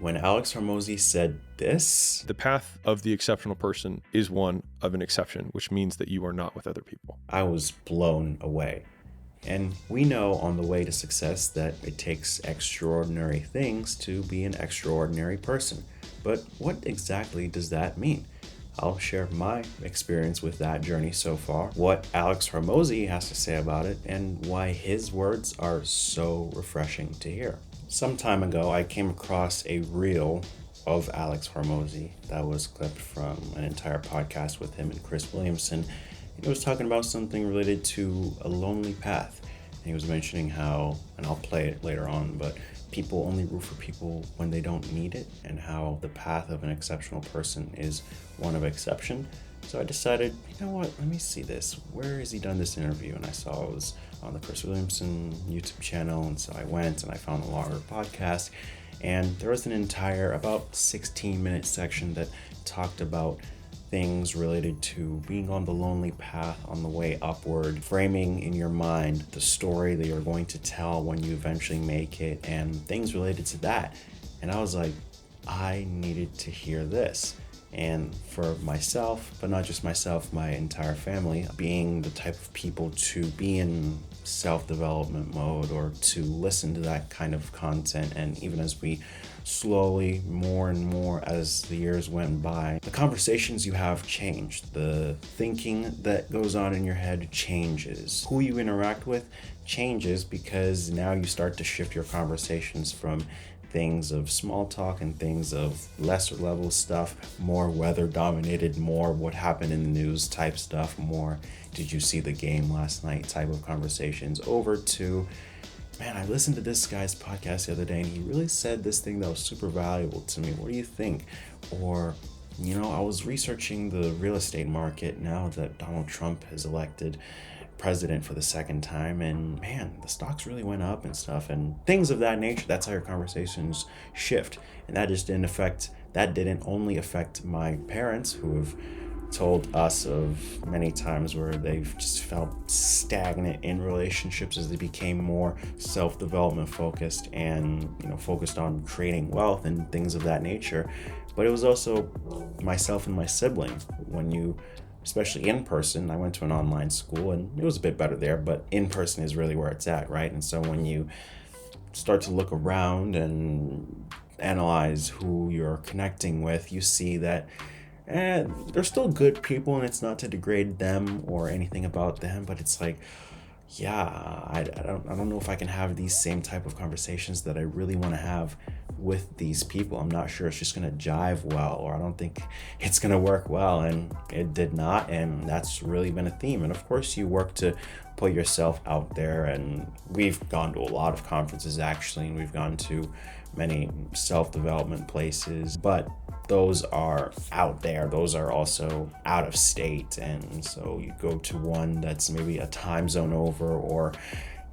When Alex Hormozi said this, The path of the exceptional person is one of an exception, which means that you are not with other people. I was blown away. And we know on the way to success that it takes extraordinary things to be an extraordinary person. But what exactly does that mean? I'll share my experience with that journey so far, what Alex Hormozi has to say about it, and why his words are so refreshing to hear. Some time ago, I came across a reel of Alex Hormozi that was clipped from an entire podcast with him and Chris Williamson. He was talking about something related to a lonely path. And he was mentioning how, and I'll play it later on, but people only root for people when they don't need it, and how the path of an exceptional person is one of exception. So I decided, you know what, let me see this. Where has he done this interview? And I saw it was on the Chris Williamson YouTube channel, and so I went and I found a longer podcast. And there was an entire about 16-minute section that talked about things related to being on the lonely path on the way upward, framing in your mind the story that you're going to tell when you eventually make it, and things related to that. And I was like, I needed to hear this. And for myself, but not just myself, my entire family, being the type of people to be in self-development mode or to listen to that kind of content, and even as we slowly, more and more as the years went by, the conversations you have changed. The thinking that goes on in your head changes. Who you interact with changes, because now you start to shift your conversations from things of small talk and things of lesser level stuff, more weather dominated, more what happened in the news type stuff, more did you see the game last night type of conversations, over to, man, I listened to this guy's podcast the other day and he really said this thing that was super valuable to me. What do you think? Or, you know, I was researching the real estate market now that Donald Trump is elected president for the second time, and man, the stocks really went up and stuff, and things of that nature. That's how your conversations shift. And that didn't only affect my parents, who have told us of many times where they've just felt stagnant in relationships as they became more self-development focused and, you know, focused on creating wealth and things of that nature. But it was also myself and my sibling. When you, especially in person, I went to an online school and it was a bit better there, but in person is really where it's at, right? And so when you start to look around and analyze who you're connecting with, you see that they're still good people, and it's not to degrade them or anything about them, but it's like, yeah, I don't know if I can have these same type of conversations that I really want to have with these people. I'm not sure it's just going to jive well, or I don't think it's going to work well, and it did not, and that's really been a theme. And of course you work to put yourself out there, and we've gone to a lot of conferences actually, and we've gone to many self-development places, but those are out there. Those are also out of state. And so you go to one that's maybe a time zone over or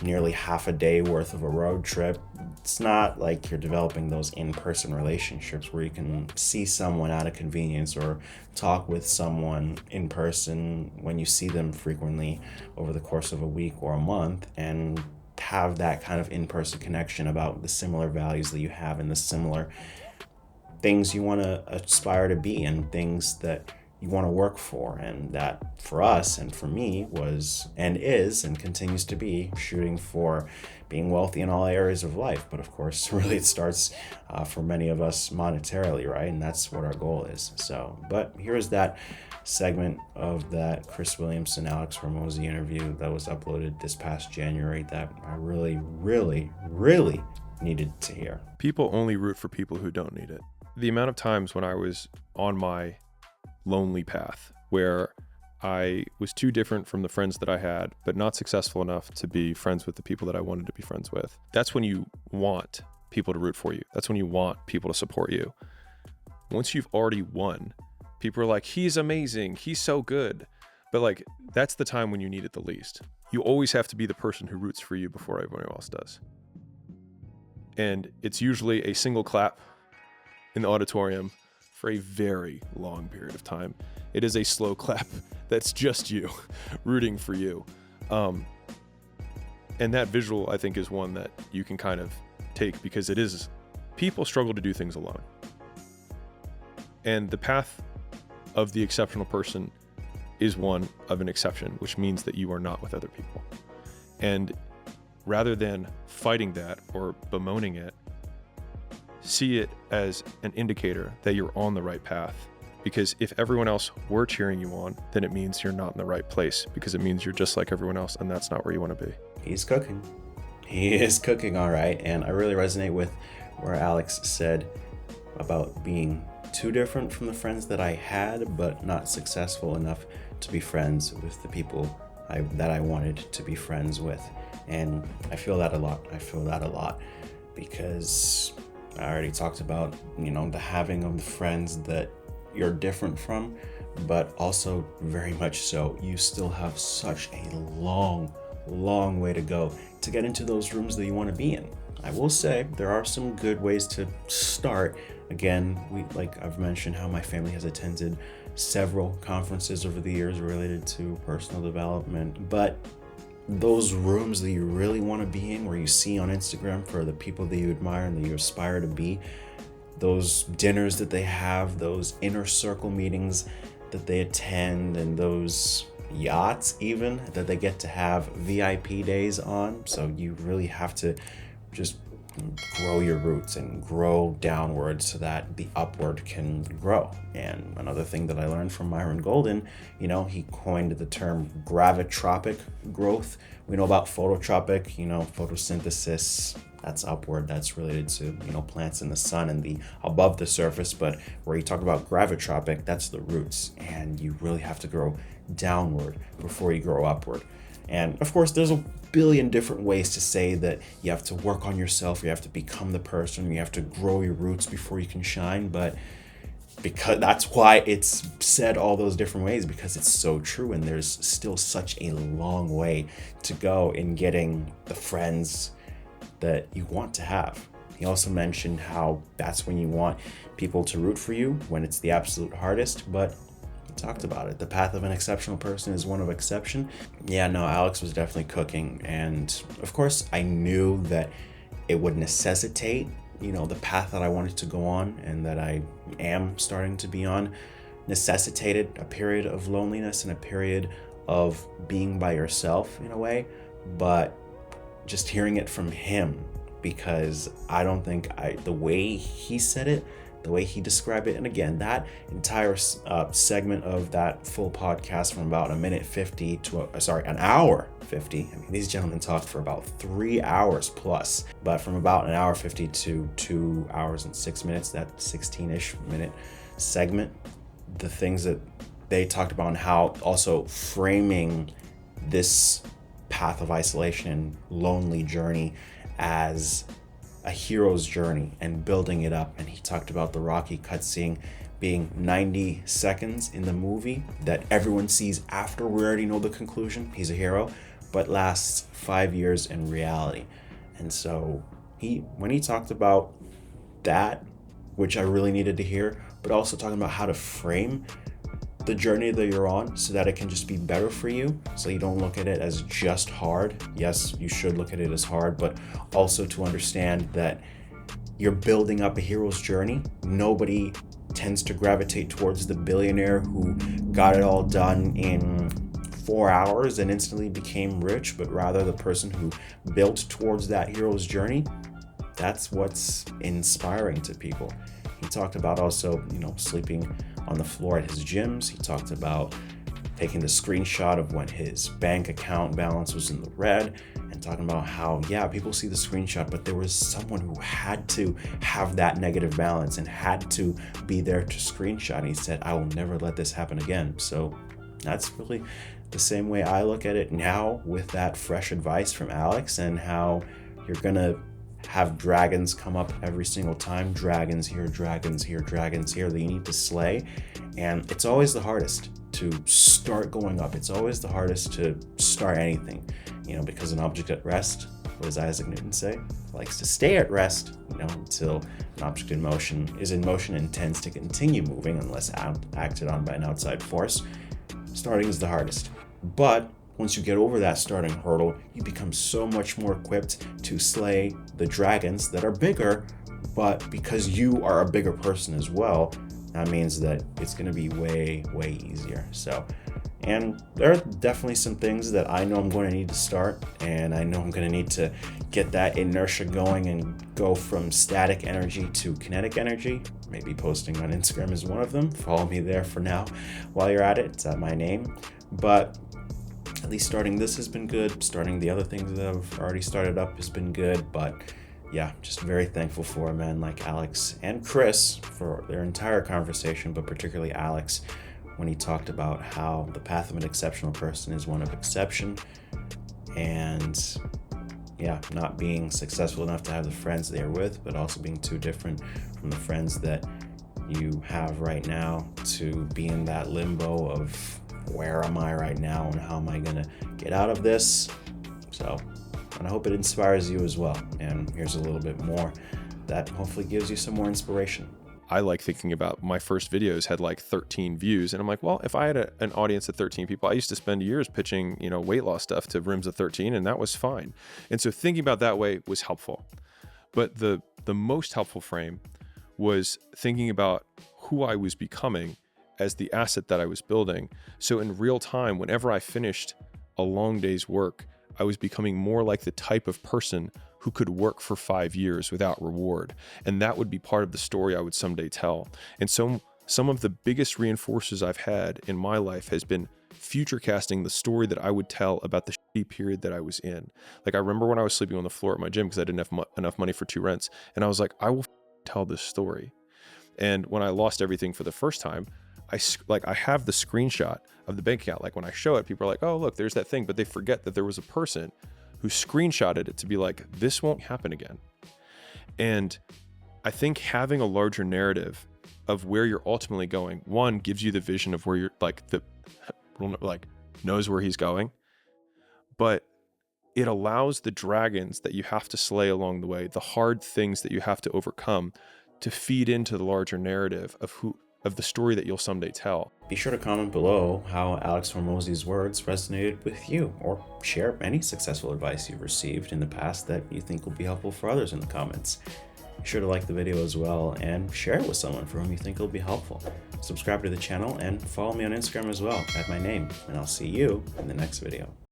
nearly half a day worth of a road trip. It's not like you're developing those in-person relationships where you can see someone out of convenience or talk with someone in person when you see them frequently over the course of a week or a month, and have that kind of in-person connection about the similar values that you have and the similar things you want to aspire to be and things that you want to work for. And that for us and for me was and is and continues to be shooting for being wealthy in all areas of life. But of course, really it starts for many of us monetarily, right? And that's what our goal is. So, but here's that segment of that Chris Williamson, Alex Hormozi interview that was uploaded this past January that I really, really, really needed to hear. People only root for people who don't need it. The amount of times when I was on my lonely path where I was too different from the friends that I had, but not successful enough to be friends with the people that I wanted to be friends with. That's when you want people to root for you. That's when you want people to support you. Once you've already won, people are like, he's amazing, he's so good. But like, that's the time when you need it the least. You always have to be the person who roots for you before everyone else does. And it's usually a single clap in the auditorium for a very long period of time. It is a slow clap that's just you rooting for you. And that visual, I think, is one that you can kind of take, because it is people struggle to do things alone. And the path of the exceptional person is one of an exception, which means that you are not with other people. And rather than fighting that or bemoaning it, see it as an indicator that you're on the right path. Because if everyone else were cheering you on, then it means you're not in the right place, because it means you're just like everyone else, and that's not where you want to be. He's cooking. He is cooking all right. And I really resonate with where Alex said about being too different from the friends that I had, but not successful enough to be friends with the people that I wanted to be friends with. And I feel that a lot. Because I already talked about, the having of the friends that you're different from, but also very much so, you still have such a long way to go to get into those rooms that you want to be in. I will say there are some good ways to start. Again, I've mentioned how my family has attended several conferences over the years related to personal development, but those rooms that you really want to be in, where you see on Instagram for the people that you admire and that you aspire to be, those dinners that they have, those inner circle meetings that they attend, and those yachts even that they get to have VIP days on. So you really have to just grow your roots and grow downward so that the upward can grow. And another thing that I learned from Myron Golden, he coined the term gravitropic growth. We know about phototropic, photosynthesis, that's upward, that's related to, plants in the sun and the above the surface. But where you talk about gravitropic, that's the roots. And you really have to grow downward before you grow upward. And of course, there's a billion different ways to say that you have to work on yourself, you have to become the person, you have to grow your roots before you can shine. But because that's why it's said all those different ways, because it's so true. And there's still such a long way to go in getting the friends that you want to have. He also mentioned how that's when you want people to root for you, when it's the absolute hardest. But he talked about it. The path of an exceptional person is one of exception. Yeah, no, Alex was definitely cooking. And of course, I knew that it would necessitate, the path that I wanted to go on and that I am starting to be on, necessitated a period of loneliness and a period of being by yourself in a way. But just hearing it from him, because I don't think the way he said it, the way he described it, and again, that entire segment of that full podcast from about an hour 50. I mean, these gentlemen talked for about 3 hours plus, but from about an hour 50 to 2 hours and 6 minutes, that 16-ish minute segment, the things that they talked about and how also framing this path of isolation and lonely journey as a hero's journey and building it up. And he talked about the Rocky cutscene being 90 seconds in the movie that everyone sees after we already know the conclusion, he's a hero, but lasts 5 years in reality. And so when he talked about that, which I really needed to hear, but also talking about how to frame the journey that you're on so that it can just be better for you, so you don't look at it as just hard. Yes, you should look at it as hard, but also to understand that you're building up a hero's journey. Nobody tends to gravitate towards the billionaire who got it all done in 4 hours and instantly became rich, but rather the person who built towards that hero's journey. That's what's inspiring to people. He talked about also, sleeping on the floor at his gyms. He talked about taking the screenshot of when his bank account balance was in the red and talking about how, people see the screenshot, but there was someone who had to have that negative balance and had to be there to screenshot. And he said, I will never let this happen again. So that's really the same way I look at it now, with that fresh advice from Alex, and how you're going to have dragons come up every single time. Dragons here, dragons here, dragons here that you need to slay. And it's always the hardest to start going up. It's always the hardest to start anything, because an object at rest, what does Isaac Newton say? Likes to stay at rest, until an object is in motion and tends to continue moving unless acted on by an outside force. Starting is the hardest. But once you get over that starting hurdle, you become so much more equipped to slay the dragons that are bigger, But because you are a bigger person as well, that means that it's going to be way, way easier. So, and there are definitely some things that I know I'm going to need to start, and I know I'm going to need to get that inertia going and go from static energy to kinetic energy. Maybe posting on Instagram is one of them. Follow me there for now. While you're at it, it's at my name. But at least starting this has been good. Starting the other things that I've already started up has been good. But yeah, just very thankful for a man like Alex and Chris for their entire conversation, but particularly Alex when he talked about how the path of an exceptional person is one of exception, and yeah, not being successful enough to have the friends they're with, but also being too different from the friends that you have right now to be in that limbo of where am I right now and how am I gonna get out of this. So, and I hope it inspires you as well. And here's a little bit more that hopefully gives you some more inspiration. I like thinking about my first videos had like 13 views. And I'm like, well, if I had an audience of 13 people, I used to spend years pitching, weight loss stuff to rooms of 13, and that was fine. And so thinking about that way was helpful. But the most helpful frame was thinking about who I was becoming as the asset that I was building. So in real time, whenever I finished a long day's work, I was becoming more like the type of person who could work for 5 years without reward. And that would be part of the story I would someday tell. And so some of the biggest reinforcers I've had in my life has been future casting the story that I would tell about the shitty period that I was in. Like I remember when I was sleeping on the floor at my gym because I didn't have enough money for 2 rents. And I was like, I will tell this story. And when I lost everything for the first time, I have the screenshot of the bank account. Like when I show it, people are like, oh, look, there's that thing. But they forget that there was a person who screenshotted it to be like, this won't happen again. And I think having a larger narrative of where you're ultimately going, one, gives you the vision of where you're knows where he's going, but it allows the dragons that you have to slay along the way, the hard things that you have to overcome, to feed into the larger narrative of the story that you'll someday tell. Be sure to comment below how Alex Hormozi's words resonated with you, or share any successful advice you've received in the past that you think will be helpful for others in the comments. Be sure to like the video as well and share it with someone for whom you think it'll be helpful. Subscribe to the channel and follow me on Instagram as well at my name, and I'll see you in the next video.